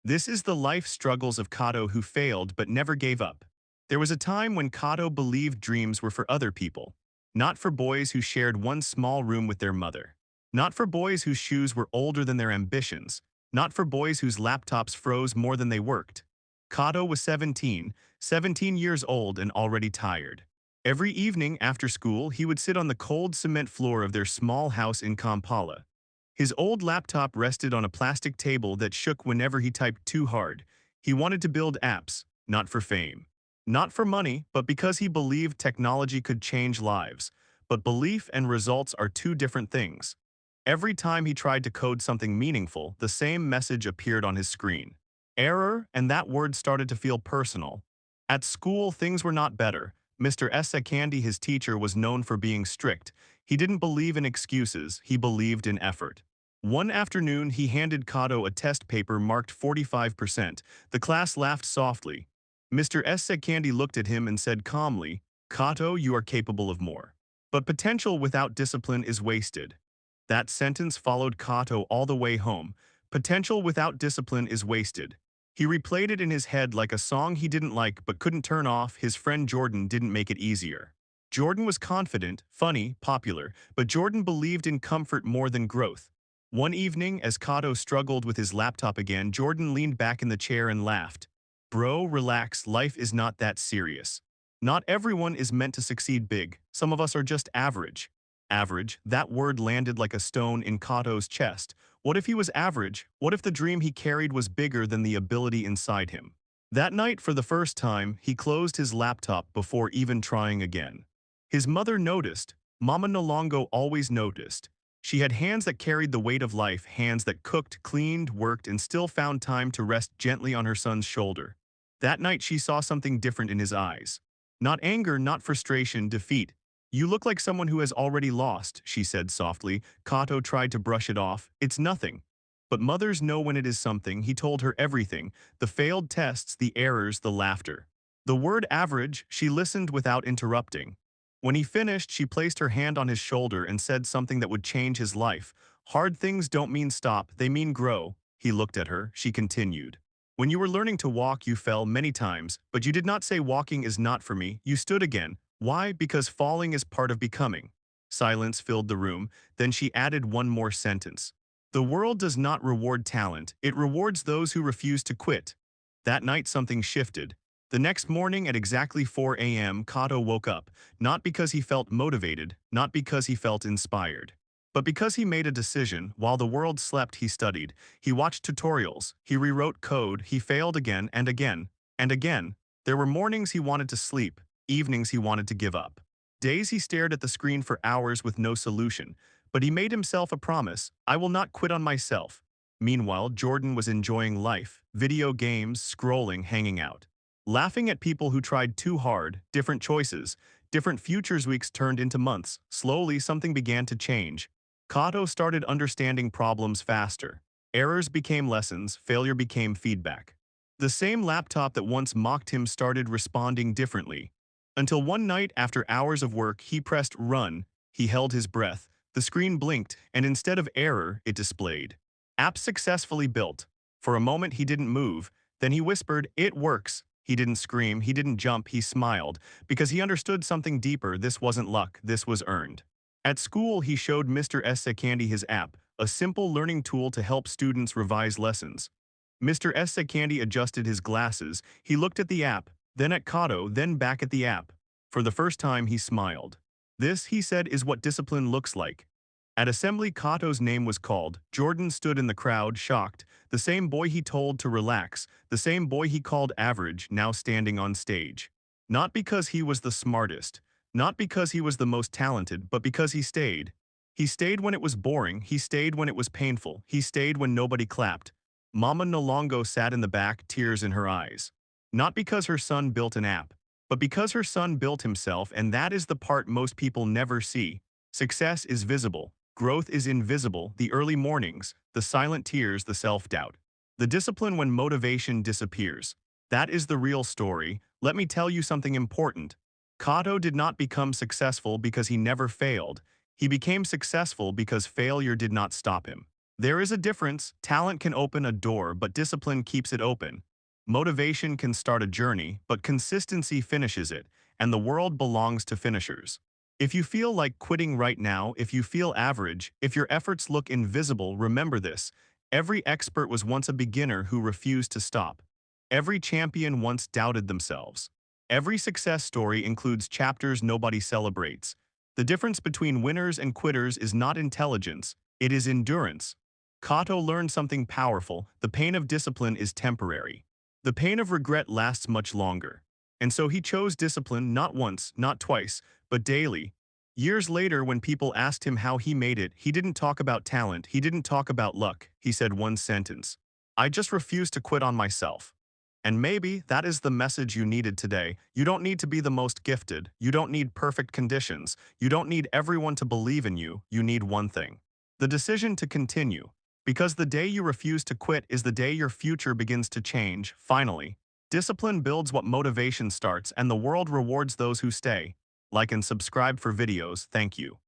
This is the life struggles of Kato, who failed but never gave up. There was a time when Kato believed dreams were for other people, not for boys who shared one small room with their mother, not for boys whose shoes were older than their ambitions, not for boys whose laptops froze more than they worked. Kato was 17 years old and already tired. Every evening after school, he would sit on the cold cement floor of their small house in Kampala. His old laptop rested on a plastic table that shook whenever he typed too hard. He wanted to build apps, not for fame. Not for money, but because he believed technology could change lives. But belief and results are two different things. Every time he tried to code something meaningful, the same message appeared on his screen. Error, and that word started to feel personal. At school, things were not better. Mr. Candy, his teacher, was known for being strict. He didn't believe in excuses, he believed in effort. One afternoon, he handed Kato a test paper marked 45%. The class laughed softly. Mr. Candy looked at him and said calmly, "Kato, you are capable of more. But potential without discipline is wasted." That sentence followed Kato all the way home. Potential without discipline is wasted. He replayed it in his head like a song he didn't like but couldn't turn off. His friend Jordan didn't make it easier. Jordan was confident, funny, popular, but Jordan believed in comfort more than growth. One evening, as Kato struggled with his laptop again, Jordan leaned back in the chair and laughed. "Bro, relax, life is not that serious. Not everyone is meant to succeed big. Some of us are just average." Average, that word landed like a stone in Kato's chest. What if he was average? What if the dream he carried was bigger than the ability inside him? That night, for the first time, he closed his laptop before even trying again. His mother noticed. Mama Nalongo always noticed. She had hands that carried the weight of life, hands that cooked, cleaned, worked, and still found time to rest gently on her son's shoulder. That night she saw something different in his eyes. Not anger, not frustration, defeat. "You look like someone who has already lost," she said softly. Kato tried to brush it off. "It's nothing." But mothers know when it is something. He told her everything. The failed tests, the errors, the laughter. The word average, she listened without interrupting. When he finished, she placed her hand on his shoulder and said something that would change his life. "Hard things don't mean stop, they mean grow." He looked at her. She continued. "When you were learning to walk, you fell many times, but you did not say walking is not for me. You stood again. Why? Because falling is part of becoming." Silence filled the room. Then she added one more sentence. "The world does not reward talent. It rewards those who refuse to quit." That night something shifted. The next morning at exactly 4 a.m., Kato woke up, not because he felt motivated, not because he felt inspired, but because he made a decision. While the world slept, he studied. He watched tutorials. He rewrote code. He failed again and again and again. There were mornings he wanted to sleep, evenings he wanted to give up. Days he stared at the screen for hours with no solution. But he made himself a promise: "I will not quit on myself." Meanwhile, Jordan was enjoying life, video games, scrolling, hanging out. Laughing at people who tried too hard, different choices, different futures. Weeks turned into months. Slowly, something began to change. Kato started understanding problems faster. Errors became lessons, failure became feedback. The same laptop that once mocked him started responding differently. Until one night, after hours of work, he pressed run. He held his breath. The screen blinked, and instead of error, it displayed "App successfully built." For a moment, he didn't move. Then he whispered, "It works." He didn't scream, he didn't jump, he smiled, because he understood something deeper. This wasn't luck, this was earned. At school, he showed Mr. Candy his app, a simple learning tool to help students revise lessons. Mr. Candy adjusted his glasses. He looked at the app, then at Kato, then back at the app. For the first time, he smiled. "This," he said, "is what discipline looks like." At assembly, Kato's name was called. Jordan stood in the crowd, shocked. The same boy he told to relax, the same boy he called average, now standing on stage. Not because he was the smartest, not because he was the most talented, but because he stayed. He stayed when it was boring, he stayed when it was painful, he stayed when nobody clapped. Mama Nolongo sat in the back, tears in her eyes. Not because her son built an app, but because her son built himself, and that is the part most people never see. Success is visible. Growth is invisible: the early mornings, the silent tears, the self-doubt. The discipline when motivation disappears. That is the real story. Let me tell you something important. Kato did not become successful because he never failed. He became successful because failure did not stop him. There is a difference. Talent can open a door, but discipline keeps it open. Motivation can start a journey, but consistency finishes it, and the world belongs to finishers. If you feel like quitting right now, if you feel average, if your efforts look invisible, remember this. Every expert was once a beginner who refused to stop. Every champion once doubted themselves. Every success story includes chapters nobody celebrates. The difference between winners and quitters is not intelligence, it is endurance. Kato learned something powerful: the pain of discipline is temporary. The pain of regret lasts much longer. And so he chose discipline not once, not twice, but daily. Years later, when people asked him how he made it, he didn't talk about talent, he didn't talk about luck. He said one sentence: I just refuse to quit on myself. And maybe that is the message you needed today. You don't need to be the most gifted. You don't need perfect conditions. You don't need everyone to believe in you. You need one thing: the decision to continue. Because the day you refuse to quit is the day your future begins to change, finally. Discipline builds what motivation starts, and the world rewards those who stay. Like and subscribe for videos. Thank you.